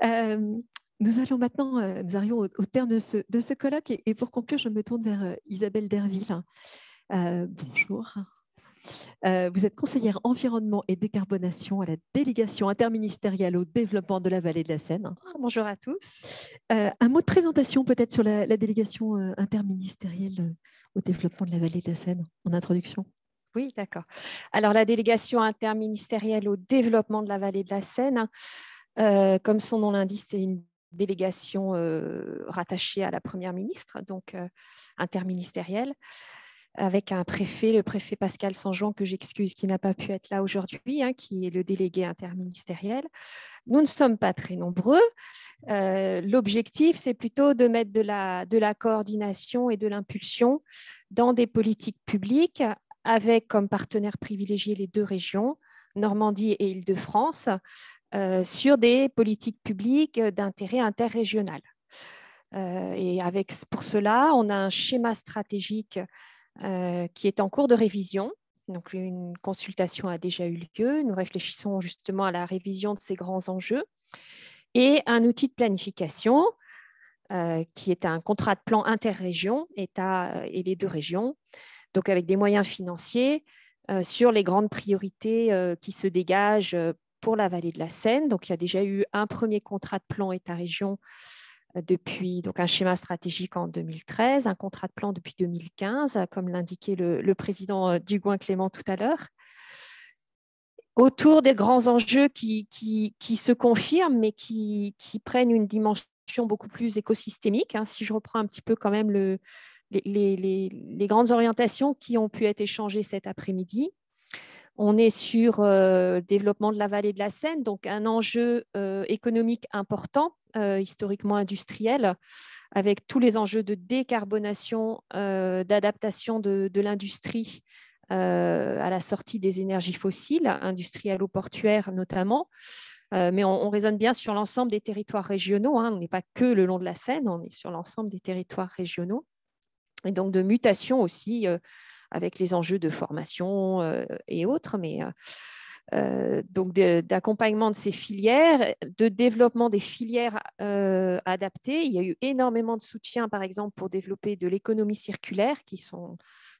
Euh, Nous allons maintenant, nous arrivons au terme de ce colloque et pour conclure, je me tourne vers Isabelle Derville. Bonjour. Vous êtes conseillère environnement et décarbonation à la délégation interministérielle au développement de la vallée de la Seine. Bonjour à tous. Un mot de présentation peut-être sur la délégation interministérielle au développement de la vallée de la Seine en introduction. Oui, d'accord. Alors, la délégation interministérielle au développement de la vallée de la Seine, comme son nom l'indique, c'est une délégation rattachée à la Première ministre, donc interministérielle, avec un préfet, le préfet Pascal Sanjean, que j'excuse, qui n'a pas pu être là aujourd'hui, qui est le délégué interministériel. Nous ne sommes pas très nombreux. L'objectif, c'est plutôt de mettre de la coordination et de l'impulsion dans des politiques publiques avec comme partenaires privilégiés les deux régions, Normandie et Île-de-France, sur des politiques publiques d'intérêt interrégional. Et pour cela, on a un schéma stratégique qui est en cours de révision. Donc, une consultation a déjà eu lieu. Nous réfléchissons justement à la révision de ces grands enjeux. Et un outil de planification qui est un contrat de plan interrégion, État et les deux régions, donc avec des moyens financiers sur les grandes priorités qui se dégagent pour la vallée de la Seine. Donc, il y a déjà eu un premier contrat de plan État-région depuis donc un schéma stratégique en 2013, un contrat de plan depuis 2015, comme l'indiquait le président Dugouin-Clément tout à l'heure, autour des grands enjeux qui se confirment, mais qui prennent une dimension beaucoup plus écosystémique. Si je reprends un petit peu quand même les grandes orientations qui ont pu être échangées cet après-midi. On est sur le développement de la vallée de la Seine, donc un enjeu économique important, historiquement industriel, avec tous les enjeux de décarbonation, d'adaptation de l'industrie à la sortie des énergies fossiles, industrielles-portuaires notamment. Mais on raisonne bien sur l'ensemble des territoires régionaux. On n'est pas que le long de la Seine, on est sur l'ensemble des territoires régionaux. Et donc de mutation aussi avec les enjeux de formation et autres, mais donc d'accompagnement de ces filières, de développement des filières adaptées. Il y a eu énormément de soutien, par exemple, pour développer de l'économie circulaire, qui sont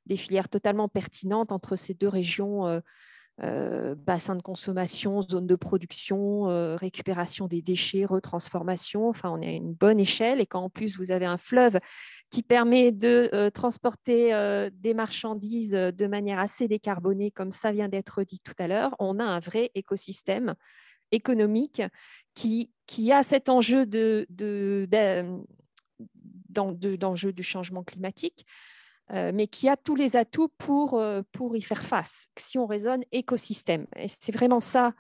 des filières totalement pertinentes entre ces deux régions, bassin de consommation, zone de production, récupération des déchets, retransformation. Enfin, on est à une bonne échelle. Et quand en plus vous avez un fleuve qui permet de transporter des marchandises de manière assez décarbonée, comme ça vient d'être dit tout à l'heure, on a un vrai écosystème économique qui a cet enjeu d'enjeu du changement climatique, mais qui a tous les atouts pour y faire face, si on raisonne écosystème. Et c'est vraiment ça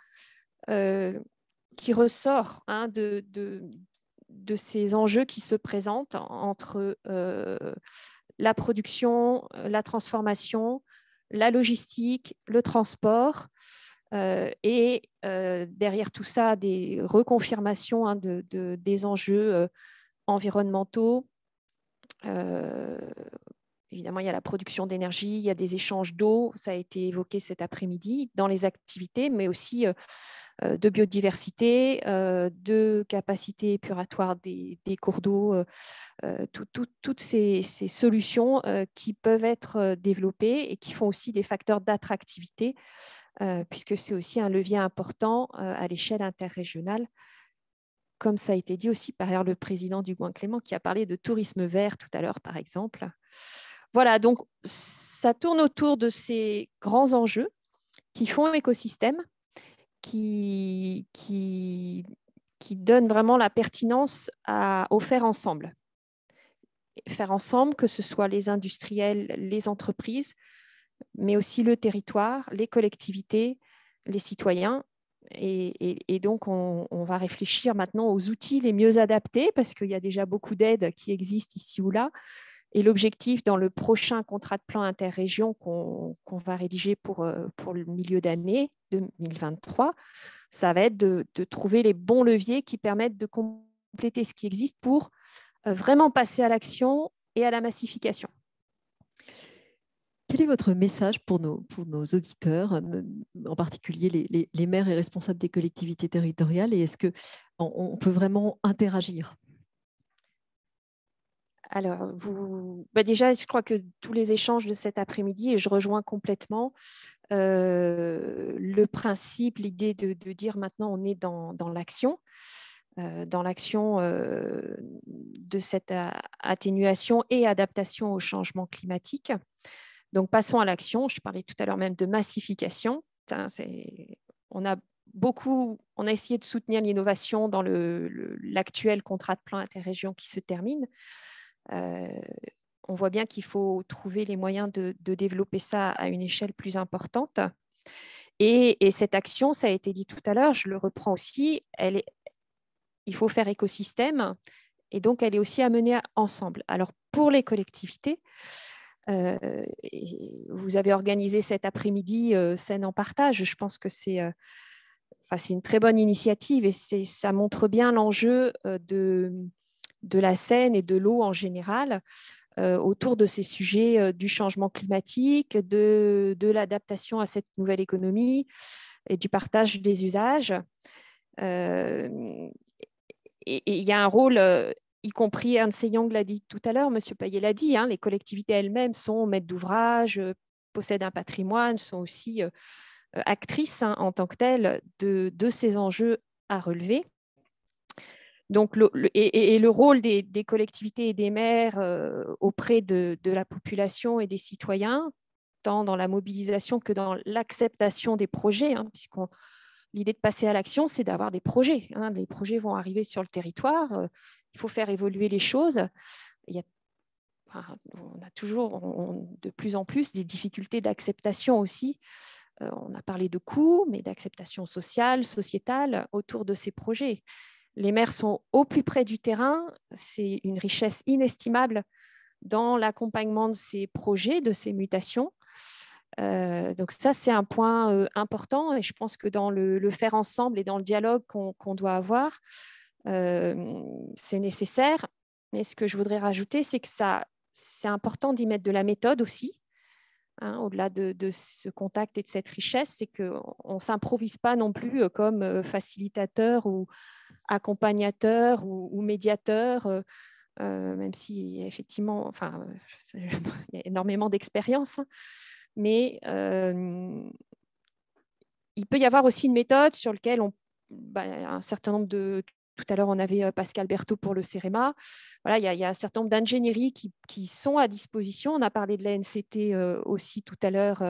qui ressort de ces enjeux qui se présentent entre la production, la transformation, la logistique, le transport, et derrière tout ça, des reconfirmations des enjeux environnementaux. Évidemment, il y a la production d'énergie, il y a des échanges d'eau, ça a été évoqué cet après-midi dans les activités, mais aussi de biodiversité, de capacité épuratoire des cours d'eau, toutes ces solutions qui peuvent être développées et qui font aussi des facteurs d'attractivité, puisque c'est aussi un levier important à l'échelle interrégionale, comme ça a été dit aussi par le président Dugouin-Clément qui a parlé de tourisme vert tout à l'heure, par exemple. Voilà, donc ça tourne autour de ces grands enjeux qui font écosystème, qui donnent vraiment la pertinence au faire ensemble. Faire ensemble, que ce soit les industriels, les entreprises, mais aussi le territoire, les collectivités, les citoyens. Et donc, on va réfléchir maintenant aux outils les mieux adaptés, parce qu'il y a déjà beaucoup d'aides qui existent ici ou là. Et l'objectif dans le prochain contrat de plan interrégion qu'on va rédiger pour le milieu d'année 2023, ça va être de trouver les bons leviers qui permettent de compléter ce qui existe pour vraiment passer à l'action et à la massification. Quel est votre message pour nos auditeurs, en particulier les maires et responsables des collectivités territoriales, et est-ce qu'on peut vraiment interagir? Alors, déjà, je crois que tous les échanges de cet après-midi, et je rejoins complètement le principe, l'idée de dire maintenant on est dans l'action. Dans l'action de cette atténuation et adaptation au changement climatique. Donc, passons à l'action. Je parlais tout à l'heure même de massification. On a essayé de soutenir l'innovation dans l'actuel contrat de plan interrégion qui se termine. On voit bien qu'il faut trouver les moyens de développer ça à une échelle plus importante. Et cette action, ça a été dit tout à l'heure, je le reprends aussi, il faut faire écosystème, et donc elle est aussi à mener ensemble. Alors pour les collectivités, vous avez organisé cet après-midi Seine en partage. Je pense que c'est une très bonne initiative, et ça montre bien l'enjeu de la Seine et de l'eau en général autour de ces sujets du changement climatique, de l'adaptation à cette nouvelle économie et du partage des usages. Et il y a un rôle, y compris Ernst & Young l'a dit tout à l'heure, M. Payet l'a dit, les collectivités elles-mêmes sont maîtres d'ouvrage, possèdent un patrimoine, sont aussi actrices en tant que telles de ces enjeux à relever. Donc, le rôle des collectivités et des maires auprès de la population et des citoyens, tant dans la mobilisation que dans l'acceptation des projets, l'idée de passer à l'action, c'est d'avoir des projets. Les projets vont arriver sur le territoire. Il faut faire évoluer les choses. On a toujours, de plus en plus, des difficultés d'acceptation aussi. On a parlé de coûts, mais d'acceptation sociale, sociétale autour de ces projets. Les maires sont au plus près du terrain. C'est une richesse inestimable dans l'accompagnement de ces projets, de ces mutations. Donc ça, c'est un point important, et je pense que dans le faire ensemble et dans le dialogue qu'on doit avoir, c'est nécessaire. Mais ce que je voudrais rajouter, c'est que c'est important d'y mettre de la méthode aussi, au-delà de ce contact et de cette richesse, c'est qu'on ne s'improvise pas non plus comme facilitateur ou accompagnateur ou médiateur, même si effectivement, il y a énormément d'expérience, mais il peut y avoir aussi une méthode sur laquelle un certain nombre de... Tout à l'heure, on avait Pascal Berthaud pour le CEREMA. Voilà, il y a un certain nombre d'ingénieries qui sont à disposition. On a parlé de la NCT aussi tout à l'heure.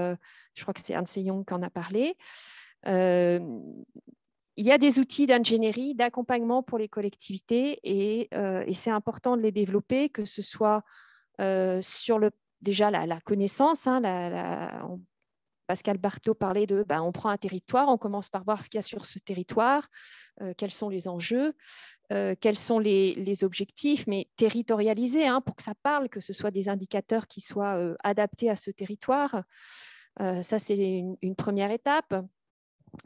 Je crois que c'est Ernst & Young qui en a parlé. Il y a des outils d'ingénierie, d'accompagnement pour les collectivités, et c'est important de les développer, que ce soit sur déjà la connaissance. Pascal Berthaud parlait de on prend un territoire, on commence par voir ce qu'il y a sur ce territoire, quels sont les enjeux, quels sont les objectifs, mais territorialisés, pour que ça parle, que ce soit des indicateurs qui soient adaptés à ce territoire. Ça, c'est une première étape.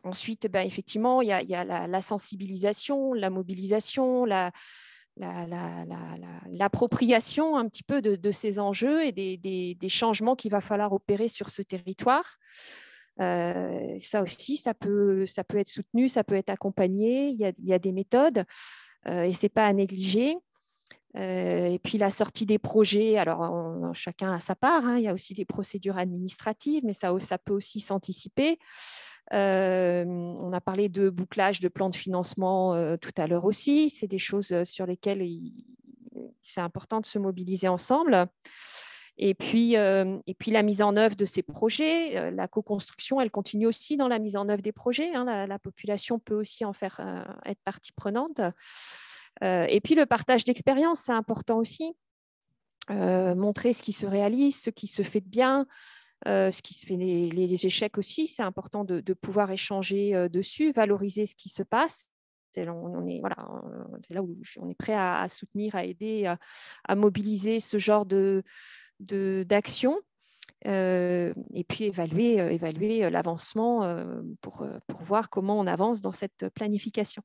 Ensuite, effectivement, il y a la sensibilisation, la mobilisation, l'appropriation un petit peu de ces enjeux et des changements qu'il va falloir opérer sur ce territoire. Ça aussi, ça peut être soutenu, ça peut être accompagné. Il y a des méthodes et ce n'est pas à négliger. Et puis la sortie des projets, alors chacun a sa part, il y a aussi des procédures administratives, mais ça peut aussi s'anticiper. On a parlé de bouclage de plans de financement tout à l'heure aussi. C'est des choses sur lesquelles c'est important de se mobiliser ensemble. Et puis la mise en œuvre de ces projets, la co-construction, elle continue aussi dans la mise en œuvre des projets. La population peut aussi en faire être partie prenante. Et puis le partage d'expériences, c'est important aussi. Montrer ce qui se réalise, ce qui se fait de bien, ce qui se fait les échecs aussi. C'est important de pouvoir échanger dessus, valoriser ce qui se passe. C'est là où on est prêt à soutenir, à aider, à mobiliser ce genre d'action. Et puis évaluer l'avancement pour voir comment on avance dans cette planification.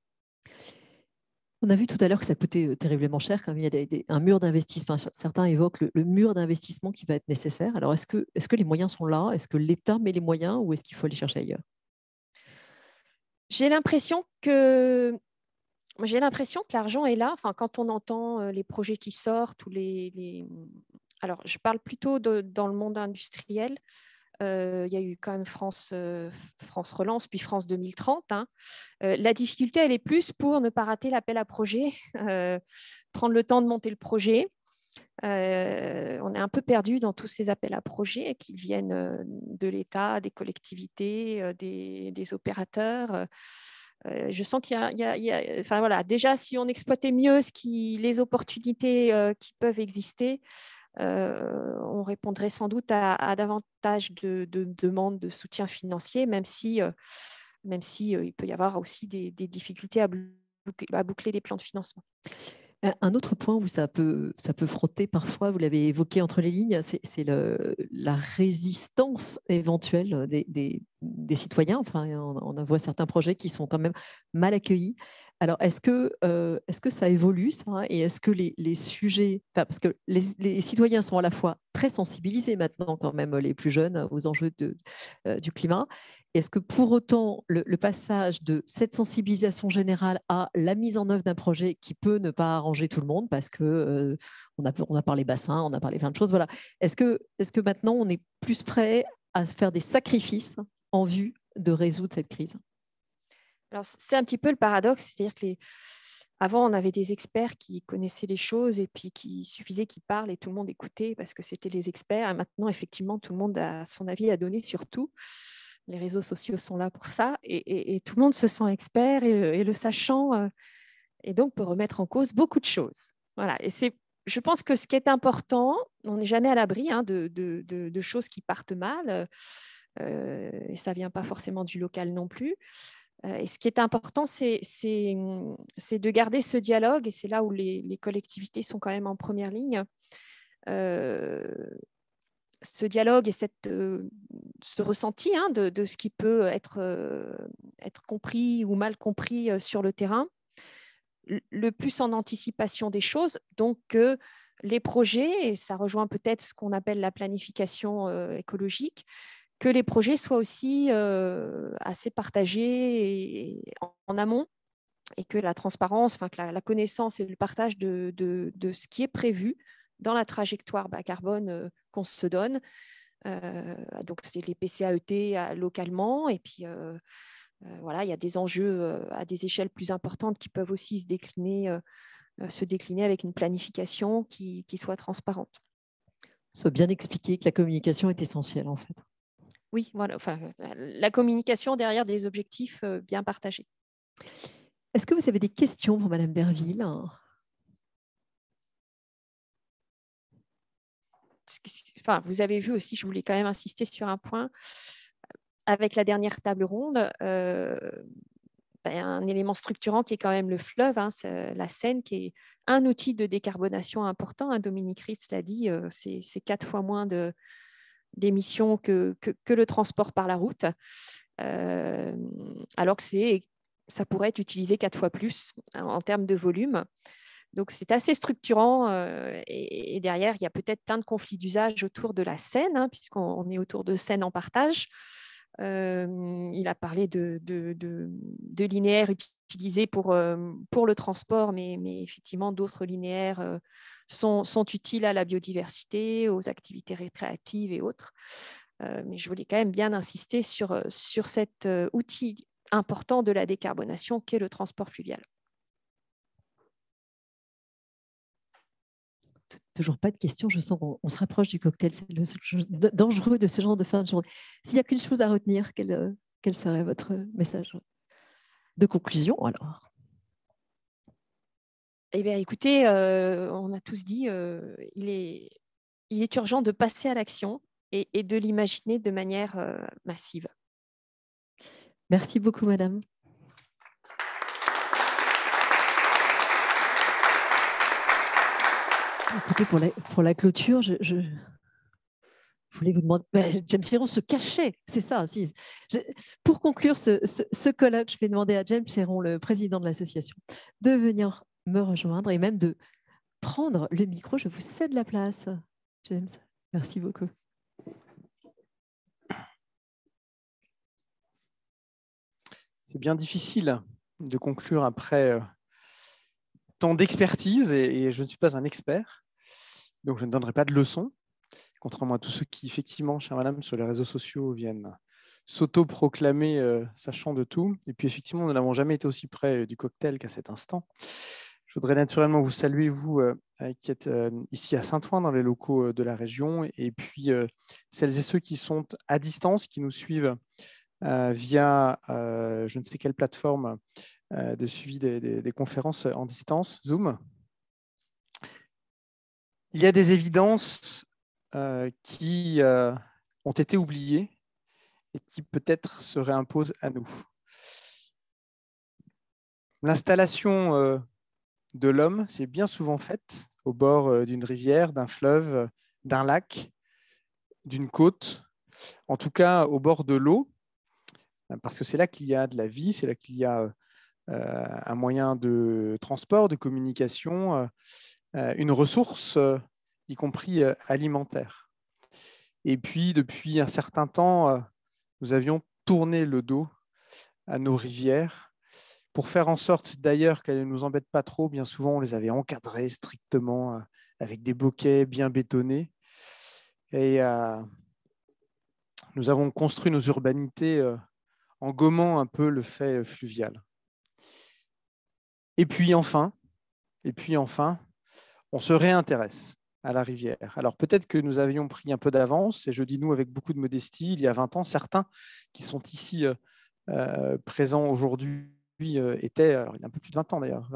On a vu tout à l'heure que ça coûtait terriblement cher, quand il y a un mur d'investissement. Certains évoquent le mur d'investissement qui va être nécessaire. Alors, est-ce que les moyens sont là? Est-ce que l'État met les moyens ou est-ce qu'il faut aller chercher ailleurs? J'ai l'impression que l'argent est là. Enfin, quand on entend les projets qui sortent ou alors, je parle plutôt dans le monde industriel. Il y a eu quand même France Relance, puis France 2030. Hein. La difficulté, elle est plus pour ne pas rater l'appel à projet, prendre le temps de monter le projet. On est un peu perdu dans tous ces appels à projets qui viennent de l'État, des collectivités, des opérateurs. Je sens qu'il y a, enfin, voilà, déjà, si on exploitait mieux les opportunités qui peuvent exister, on répondrait sans doute à davantage de demandes de soutien financier, même si il peut y avoir aussi des difficultés à boucler des plans de financement. Un autre point où ça peut frotter parfois, vous l'avez évoqué entre les lignes, c'est la résistance éventuelle des citoyens. Enfin, on voit certains projets qui sont quand même mal accueillis. Alors, est-ce que ça évolue, ça? Et est-ce que les sujets, enfin, parce que les citoyens sont à la fois très sensibilisés maintenant, quand même, les plus jeunes, aux enjeux du climat. Est-ce que pour autant, le passage de cette sensibilisation générale à la mise en œuvre d'un projet qui peut ne pas arranger tout le monde, parce que on a parlé bassin, on a parlé plein de choses, voilà. Est-ce que maintenant, on est plus prêt à faire des sacrifices en vue de résoudre cette crise? Alors, c'est un petit peu le paradoxe, c'est-à-dire que avant, on avait des experts qui connaissaient les choses et puis qui suffisait qu'ils parlent et tout le monde écoutait parce que c'était les experts. Et maintenant, effectivement, tout le monde a son avis à donner sur tout. Les réseaux sociaux sont là pour ça et tout le monde se sent expert et le sachant et donc peut remettre en cause beaucoup de choses. Voilà. Et je pense que ce qui est important, on n'est jamais à l'abri de choses qui partent mal et ça ne vient pas forcément du local non plus. Et ce qui est important, c'est de garder ce dialogue, et c'est là où les collectivités sont quand même en première ligne. Ce dialogue et ce ressenti de ce qui peut être compris ou mal compris sur le terrain, le plus en anticipation des choses, donc que les projets, et ça rejoint peut-être ce qu'on appelle la planification écologique, que les projets soient aussi assez partagés en amont et que la transparence, enfin, que la connaissance et le partage de ce qui est prévu dans la trajectoire bas carbone qu'on se donne. Donc, c'est les PCAET localement et puis voilà, il y a des enjeux à des échelles plus importantes qui peuvent aussi se décliner avec une planification qui soit transparente. Soit bien expliqué que la communication est essentielle, en fait. Oui, voilà, enfin, la communication derrière des objectifs bien partagés. Est-ce que vous avez des questions pour Madame Derville? Enfin, vous avez vu aussi, je voulais quand même insister sur un point. Avec la dernière table ronde, un élément structurant qui est quand même le fleuve, hein, la Seine, qui est un outil de décarbonation important. Hein, Dominique Ries l'a dit, c'est 4 fois moins d'émissions que le transport par la route, alors que ça pourrait être utilisé 4 fois plus en termes de volume. Donc, c'est assez structurant et derrière, il y a peut-être plein de conflits d'usage autour de la Seine, hein, puisqu'on est autour de Seine en partage. Il a parlé de linéaires utilisés pour le transport, mais effectivement, d'autres linéaires sont utiles à la biodiversité, aux activités récréatives et autres. Mais je voulais quand même bien insister sur cet outil important de la décarbonation qu'est le transport fluvial. Toujours pas de questions. Je sens qu'on se rapproche du cocktail. C'est dangereux de ce genre de fin de journée. S'il n'y a qu'une chose à retenir, quel serait votre message de conclusion alors? Eh bien, écoutez, on a tous dit, il est urgent de passer à l'action et de l'imaginer de manière massive. Merci beaucoup, Madame. Écoutez, pour la clôture, je voulais vous demander, James Chéron se cachait, c'est ça. Si. Pour conclure ce colloque, je vais demander à James Chéron, le président de l'association, de venir me rejoindre et même de prendre le micro. Je vous cède la place, James. Merci beaucoup. C'est bien difficile de conclure après tant d'expertise et je ne suis pas un expert, donc je ne donnerai pas de leçons, contrairement à tous ceux qui, effectivement, chère madame, sur les réseaux sociaux viennent s'auto-proclamer sachant de tout. Et puis, effectivement, nous n'avons jamais été aussi près du cocktail qu'à cet instant. Je voudrais naturellement vous saluer, vous qui êtes ici à Saint-Ouen, dans les locaux de la région, et puis celles et ceux qui sont à distance, qui nous suivent via je ne sais quelle plateforme de suivi des conférences en distance, Zoom. Il y a des évidences qui ont été oubliées et qui peut-être se réimposent à nous. L'installation de l'homme s'est bien souvent faite au bord d'une rivière, d'un fleuve, d'un lac, d'une côte, en tout cas au bord de l'eau, parce que c'est là qu'il y a de la vie, c'est là qu'il y a un moyen de transport, de communication, une ressource, y compris alimentaire. Et puis, depuis un certain temps, nous avions tourné le dos à nos rivières pour faire en sorte d'ailleurs qu'elles ne nous embêtent pas trop. Bien souvent, on les avait encadrées strictement avec des boquets bien bétonnés. Et nous avons construit nos urbanités en gommant un peu le fait fluvial. Et puis enfin, on se réintéresse à la rivière. Alors peut-être que nous avions pris un peu d'avance, et je dis nous avec beaucoup de modestie, il y a 20 ans, certains qui sont ici présents aujourd'hui étaient, alors il y a un peu plus de 20 ans d'ailleurs,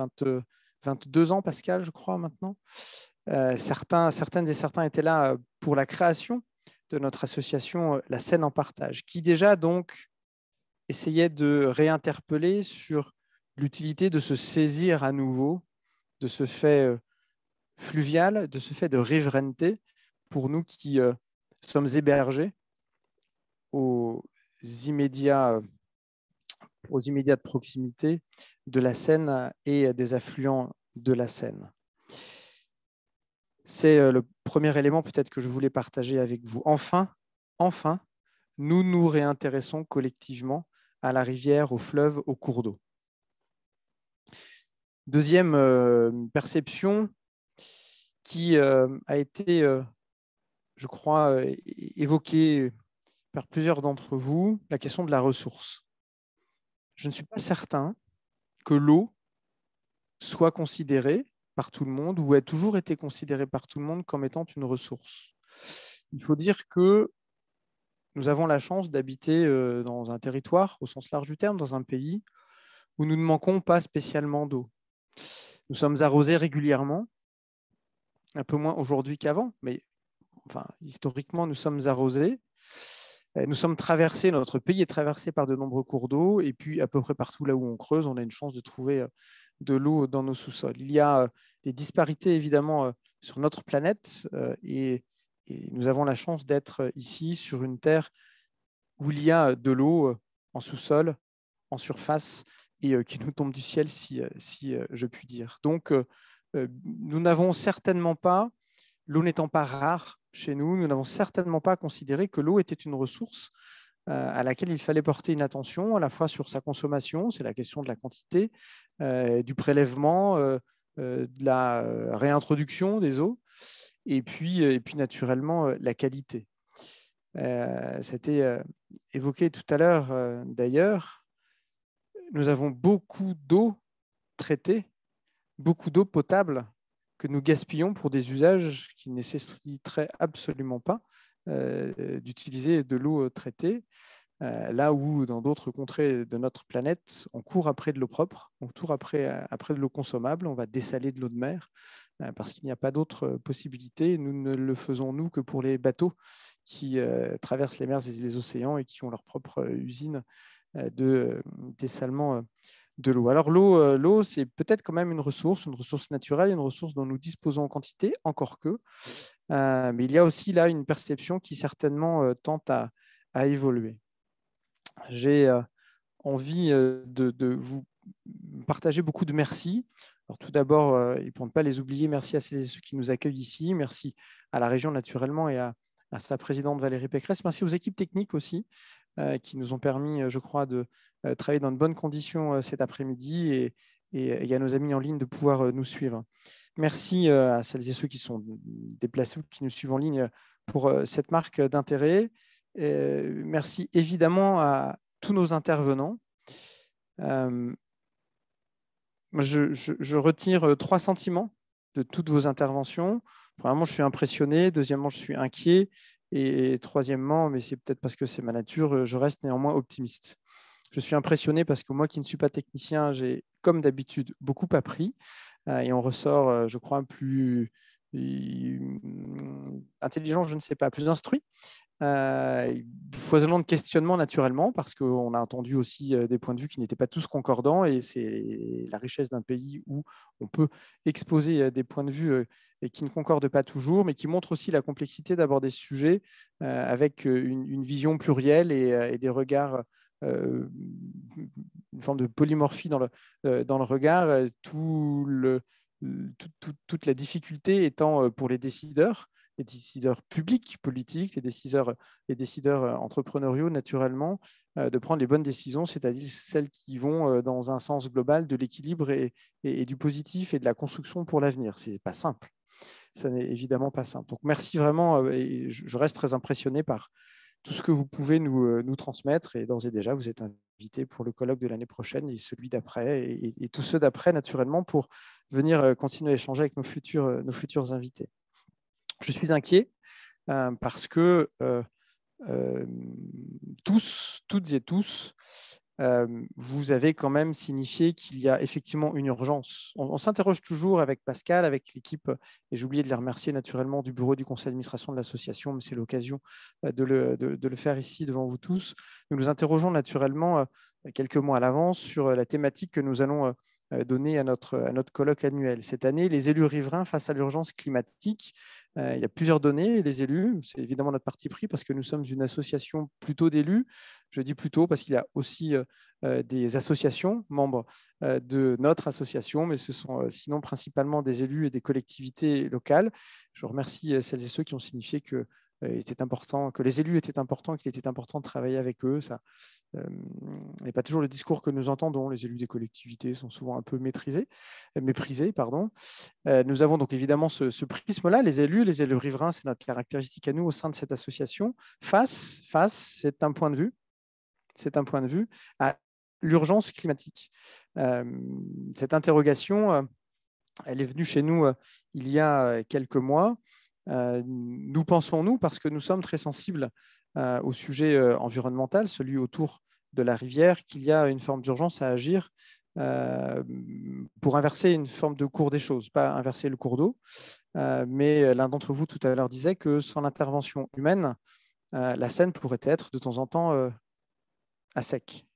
22 ans Pascal, je crois maintenant. Certaines et certains étaient là pour la création de notre association La Seine en Partage, qui déjà donc essayait de réinterpeller sur l'utilité de se saisir à nouveau de ce fait fluvial, de ce fait de riverainté pour nous qui sommes hébergés aux immédiats de proximité de la Seine et des affluents de la Seine. C'est le premier élément peut-être que je voulais partager avec vous. Enfin, nous nous réintéressons collectivement à la rivière, au fleuve, au cours d'eau. Deuxième perception qui a été, je crois, évoquée par plusieurs d'entre vous, la question de la ressource. Je ne suis pas certain que l'eau soit considérée par tout le monde ou ait toujours été considérée par tout le monde comme étant une ressource. Il faut dire que nous avons la chance d'habiter dans un territoire, au sens large du terme, dans un pays où nous ne manquons pas spécialement d'eau. Nous sommes arrosés régulièrement, un peu moins aujourd'hui qu'avant, mais enfin, historiquement, nous sommes arrosés. Nous sommes traversés, notre pays est traversé par de nombreux cours d'eau, et puis à peu près partout là où on creuse, on a une chance de trouver de l'eau dans nos sous-sols. Il y a des disparités évidemment sur notre planète, et nous avons la chance d'être ici sur une terre où il y a de l'eau en sous-sol, en surface, et qui nous tombe du ciel, si je puis dire. Donc, nous n'avons certainement pas, l'eau n'étant pas rare chez nous, nous n'avons certainement pas considéré que l'eau était une ressource à laquelle il fallait porter une attention, à la fois sur sa consommation, c'est la question de la quantité, du prélèvement, de la réintroduction des eaux, et puis naturellement la qualité. C'était évoqué tout à l'heure d'ailleurs, nous avons beaucoup d'eau traitée, beaucoup d'eau potable que nous gaspillons pour des usages qui ne nécessiteraient absolument pas d'utiliser de l'eau traitée, là où dans d'autres contrées de notre planète, on court après de l'eau propre, on court après de l'eau consommable, on va dessaler de l'eau de mer, parce qu'il n'y a pas d'autre possibilité. Nous ne le faisons, nous, que pour les bateaux qui traversent les mers et les océans et qui ont leur propre usine de dessalement de l'eau. Alors l'eau, c'est peut-être quand même une ressource naturelle, une ressource dont nous disposons en quantité, encore que. Mais il y a aussi là une perception qui certainement tente à évoluer. J'ai envie de vous partager beaucoup de merci. Alors, tout d'abord, et pour ne pas les oublier, merci à celles et ceux qui nous accueillent ici. Merci à la région, naturellement, et à sa présidente Valérie Pécresse. Merci aux équipes techniques aussi, qui nous ont permis, je crois, de travailler dans de bonnes conditions cet après-midi et à nos amis en ligne de pouvoir nous suivre. Merci à celles et ceux qui sont déplacés ou qui nous suivent en ligne pour cette marque d'intérêt. Merci évidemment à tous nos intervenants. Je retire 3 sentiments de toutes vos interventions. Premièrement, je suis impressionné. Deuxièmement, je suis inquiet. Et troisièmement, mais c'est peut-être parce que c'est ma nature, je reste néanmoins optimiste. Je suis impressionné parce que moi qui ne suis pas technicien, j'ai, comme d'habitude, beaucoup appris. Et on ressort, je crois, plus intelligent, je ne sais pas, plus instruit. Foisonnant de questionnement naturellement, parce qu'on a entendu aussi des points de vue qui n'étaient pas tous concordants, et c'est la richesse d'un pays où on peut exposer des points de vue et qui ne concordent pas toujours, mais qui montrent aussi la complexité d'aborder ce sujet avec une vision plurielle et des regards, une forme de polymorphie dans le regard, toute la difficulté étant pour les décideurs publics, politiques, les décideurs entrepreneuriaux, naturellement, de prendre les bonnes décisions, c'est-à-dire celles qui vont dans un sens global de l'équilibre et du positif et de la construction pour l'avenir. Ce n'est pas simple. Ça n'est évidemment pas simple. Donc, merci vraiment. Et je reste très impressionné par tout ce que vous pouvez nous transmettre. Et d'ores et déjà, vous êtes invités pour le colloque de l'année prochaine et celui d'après, et tous ceux d'après, naturellement, pour venir continuer à échanger avec nos futurs invités. Je suis inquiet parce que toutes et tous, vous avez quand même signifié qu'il y a effectivement une urgence. On s'interroge toujours avec Pascal, avec l'équipe, et j'ai oublié de les remercier naturellement du bureau du conseil d'administration de l'association, mais c'est l'occasion de le faire ici devant vous tous. Nous nous interrogeons naturellement quelques mois à l'avance sur la thématique que nous allons donner à notre colloque annuel. Cette année, les élus riverains face à l'urgence climatique. Il y a plusieurs données, les élus, c'est évidemment notre parti pris parce que nous sommes une association plutôt d'élus. Je dis plutôt parce qu'il y a aussi des associations, membres de notre association, mais ce sont sinon principalement des élus et des collectivités locales. Je remercie celles et ceux qui ont signifié que les élus étaient importants, qu'il était important de travailler avec eux. Ça n'est pas toujours le discours que nous entendons. Les élus des collectivités sont souvent un peu méprisés. Nous avons donc évidemment ce prisme-là, les élus riverains, c'est notre caractéristique à nous au sein de cette association. C'est un point de vue à l'urgence climatique. Cette interrogation, elle est venue chez nous il y a quelques mois. Nous pensons, parce que nous sommes très sensibles au sujet environnemental, celui autour de la rivière, qu'il y a une forme d'urgence à agir pour inverser une forme de cours des choses, pas inverser le cours d'eau, mais l'un d'entre vous tout à l'heure disait que sans l'intervention humaine, la Seine pourrait être de temps en temps à sec.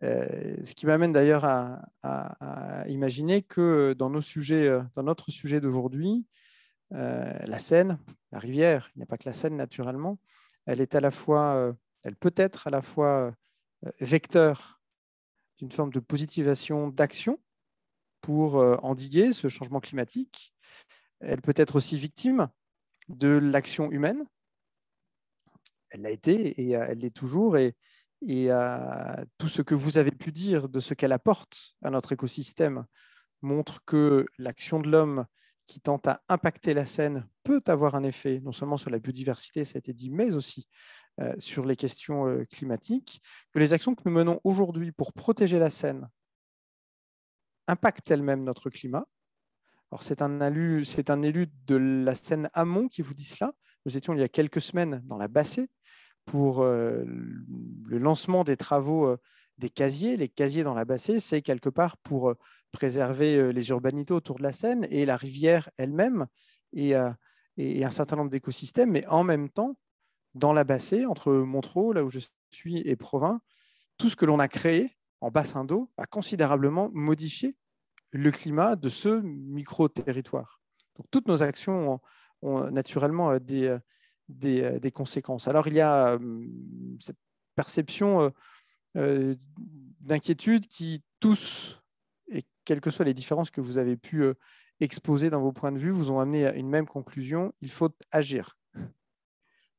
Ce qui m'amène d'ailleurs à imaginer que dans notre sujet d'aujourd'hui, la Seine, la rivière, il n'y a pas que la Seine naturellement, elle peut être à la fois vecteur d'une forme de positivation d'action pour endiguer ce changement climatique. Elle peut être aussi victime de l'action humaine. Elle l'a été et elle l'est toujours. Et tout ce que vous avez pu dire de ce qu'elle apporte à notre écosystème montre que l'action de l'homme qui tente à impacter la Seine peut avoir un effet non seulement sur la biodiversité, ça a été dit, mais aussi sur les questions climatiques, que les actions que nous menons aujourd'hui pour protéger la Seine impactent elles-mêmes notre climat. Alors, c'est un élu de la Seine amont qui vous dit cela. Nous étions il y a quelques semaines dans la Bassée pour le lancement des travaux des casiers. Les casiers dans la Bassée, c'est quelque part pour préserver les urbanités autour de la Seine et la rivière elle-même et un certain nombre d'écosystèmes, mais en même temps, dans la Bassée, entre Montereau, là où je suis, et Provins, tout ce que l'on a créé en bassin d'eau a considérablement modifié le climat de ce micro-territoire. Donc, toutes nos actions ont naturellement des conséquences. Alors, il y a cette perception d'inquiétude qui tous et quelles que soient les différences que vous avez pu exposer dans vos points de vue, vous ont amené à une même conclusion, il faut agir.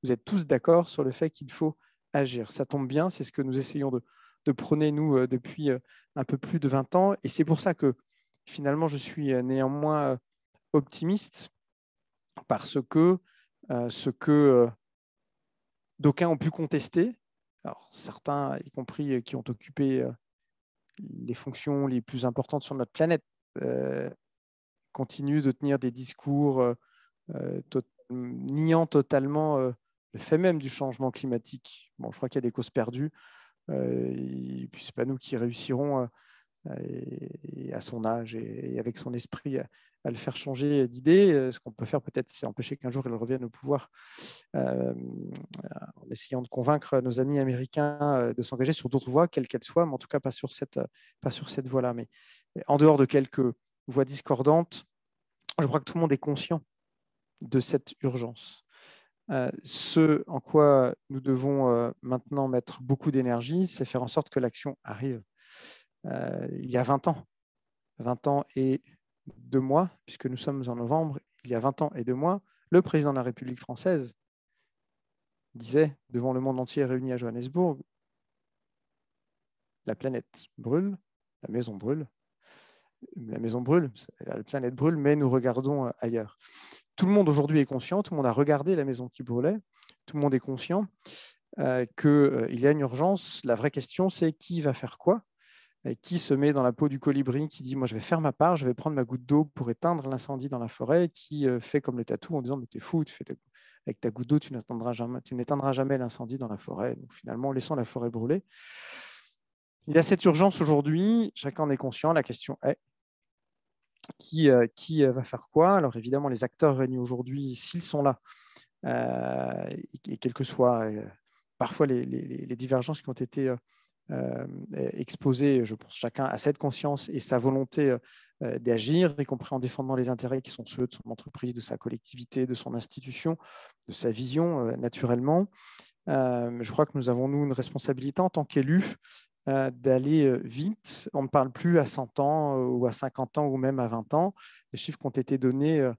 Vous êtes tous d'accord sur le fait qu'il faut agir. Ça tombe bien, c'est ce que nous essayons de prôner, nous, depuis un peu plus de 20 ans. Et c'est pour ça que, finalement, je suis néanmoins optimiste, parce que ce que d'aucuns ont pu contester, alors certains, y compris qui ont occupé les fonctions les plus importantes sur notre planète, continuent de tenir des discours niant totalement le fait même du changement climatique. Bon, je crois qu'il y a des causes perdues, et puis ce n'est pas nous qui réussirons et à son âge et avec son esprit à le faire changer d'idée. Ce qu'on peut faire peut-être, c'est empêcher qu'un jour il revienne au pouvoir en essayant de convaincre nos amis américains de s'engager sur d'autres voies, quelles qu'elles soient, mais en tout cas pas sur cette voie-là. Mais en dehors de quelques voix discordantes, je crois que tout le monde est conscient de cette urgence. Ce en quoi nous devons maintenant mettre beaucoup d'énergie, c'est faire en sorte que l'action arrive. Il y a 20 ans et 2 mois, puisque nous sommes en novembre, il y a 20 ans et 2 mois, le président de la République française disait devant le monde entier réuni à Johannesburg, la planète brûle, la maison brûle, la planète brûle, mais nous regardons ailleurs. Tout le monde aujourd'hui est conscient, tout le monde a regardé la maison qui brûlait, tout le monde est conscient qu'il y a une urgence. La vraie question, c'est qui va faire quoi ? Qui se met dans la peau du colibri, qui dit « moi je vais faire ma part, je vais prendre ma goutte d'eau pour éteindre l'incendie dans la forêt », qui fait comme le tatou en disant « mais t'es fou, avec ta goutte d'eau, tu n'éteindras jamais l'incendie dans la forêt ». Donc finalement, laissons la forêt brûler. Il y a cette urgence aujourd'hui, chacun en est conscient, la question est qui va faire quoi? Alors évidemment, les acteurs réunis aujourd'hui, s'ils sont là, et quelles que soient parfois les divergences qui ont été exposées, je pense chacun a cette conscience et sa volonté d'agir, y compris en défendant les intérêts qui sont ceux de son entreprise, de sa collectivité, de son institution, de sa vision, naturellement. Je crois que nous avons, nous, une responsabilité en tant qu'élus d'aller vite. On ne parle plus à 100 ans ou à 50 ans ou même à 20 ans. Les chiffres qui ont été donnés,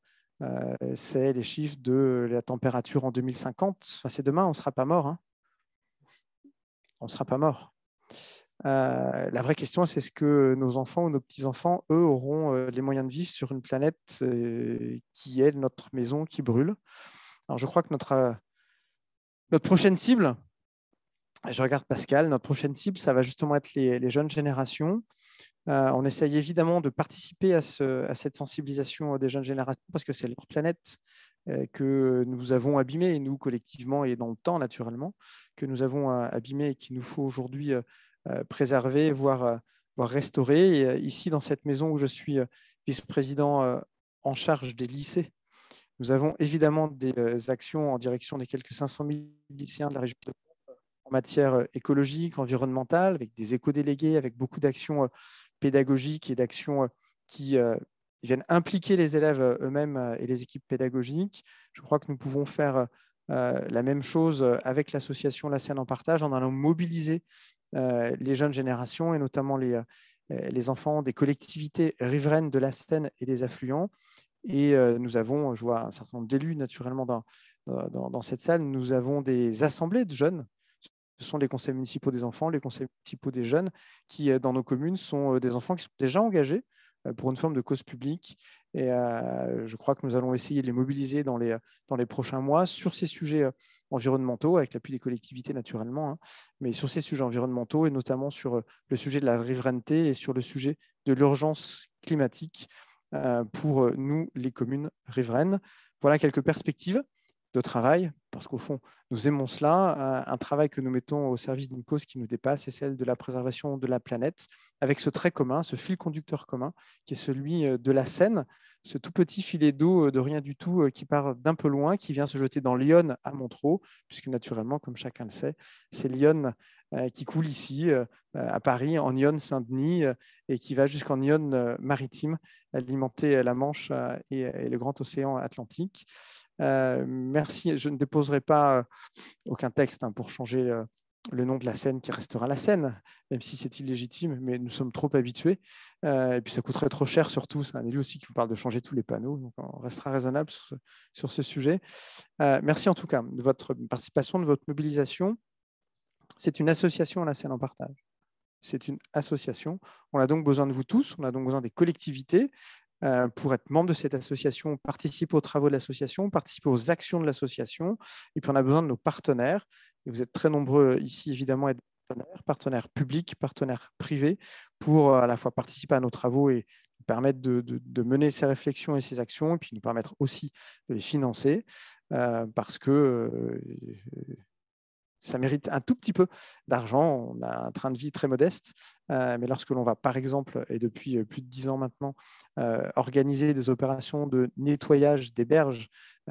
c'est les chiffres de la température en 2050. Enfin, c'est demain, on ne sera pas mort. Hein. On ne sera pas mort. La vraie question, c'est est-ce que nos enfants ou nos petits-enfants, eux, auront les moyens de vivre sur une planète qui est notre maison qui brûle. Alors, je crois que notre prochaine cible, je regarde Pascal, notre prochaine cible, ça va justement être les jeunes générations. On essaye évidemment de participer à cette sensibilisation des jeunes générations parce que c'est leur planète que nous avons abîmée, nous collectivement et dans le temps naturellement, que nous avons abîmée et qu'il nous faut aujourd'hui préserver, voire restaurer. Et, ici, dans cette maison où je suis vice-président en charge des lycées, nous avons évidemment des actions en direction des quelques 500 000 lycéens de la région de en matière écologique, environnementale, avec des éco-délégués, avec beaucoup d'actions pédagogiques et d'actions qui viennent impliquer les élèves eux-mêmes et les équipes pédagogiques. Je crois que nous pouvons faire la même chose avec l'association La Seine en Partage en allant mobiliser les jeunes générations et notamment les enfants des collectivités riveraines de la Seine et des affluents. Et nous avons, je vois un certain nombre d'élus naturellement dans cette salle, nous avons des assemblées de jeunes. Ce sont les conseils municipaux des enfants, les conseils municipaux des jeunes, qui, dans nos communes, sont des enfants qui sont déjà engagés pour une forme de cause publique. Et je crois que nous allons essayer de les mobiliser dans les prochains mois sur ces sujets environnementaux, avec l'appui des collectivités naturellement, hein, mais sur ces sujets environnementaux et notamment sur le sujet de la riverainité et sur le sujet de l'urgence climatique pour nous, les communes riveraines. Voilà quelques perspectives de travail, parce qu'au fond, nous aimons cela, un travail que nous mettons au service d'une cause qui nous dépasse, c'est celle de la préservation de la planète, avec ce trait commun, ce fil conducteur commun, qui est celui de la Seine, ce tout petit filet d'eau de rien du tout qui part d'un peu loin, qui vient se jeter dans l'Yonne à Montereau, puisque naturellement, comme chacun le sait, c'est l'Yonne qui coule ici, à Paris, en Yonne Saint-Denis, et qui va jusqu'en Yonne maritime, alimenter la Manche et le grand océan Atlantique. Merci, je ne déposerai pas aucun texte pour changer le nom de la scène qui restera la scène, même si c'est illégitime, mais nous sommes trop habitués. Et puis ça coûterait trop cher surtout. C'est un élu aussi qui vous parle de changer tous les panneaux, donc on restera raisonnable sur ce sujet. Merci en tout cas de votre participation, de votre mobilisation. C'est une association, la scène en partage. C'est une association. On a donc besoin de vous tous, on a donc besoin des collectivités pour être membre de cette association, participer aux travaux de l'association, participer aux actions de l'association. Et puis on a besoin de nos partenaires. Et vous êtes très nombreux ici, évidemment, à être partenaires publics, partenaires privés, pour à la fois participer à nos travaux et nous permettre de mener ces réflexions et ces actions, et puis nous permettre aussi de les financer, parce que ça mérite un tout petit peu d'argent. On a un train de vie très modeste, mais lorsque l'on va, par exemple, et depuis plus de 10 ans maintenant, organiser des opérations de nettoyage des berges,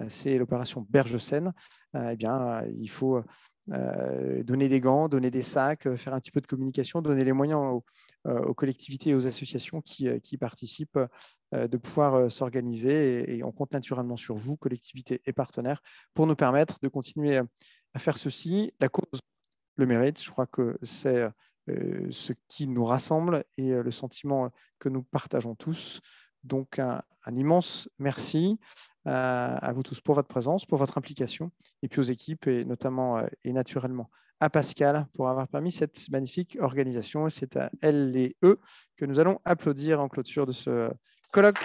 c'est l'opération Berge-Seine, eh bien, il faut donner des gants, donner des sacs, faire un petit peu de communication, donner les moyens aux collectivités et aux associations qui participent de pouvoir s'organiser. Et on compte naturellement sur vous, collectivités et partenaires, pour nous permettre de continuer à faire ceci. La cause le mérite. Je crois que c'est ce qui nous rassemble et le sentiment que nous partageons tous. Donc, un immense merci à vous tous pour votre présence, pour votre implication, et puis aux équipes, et notamment et naturellement à Pascal pour avoir permis cette magnifique organisation. Et c'est à elle et eux que nous allons applaudir en clôture de ce colloque.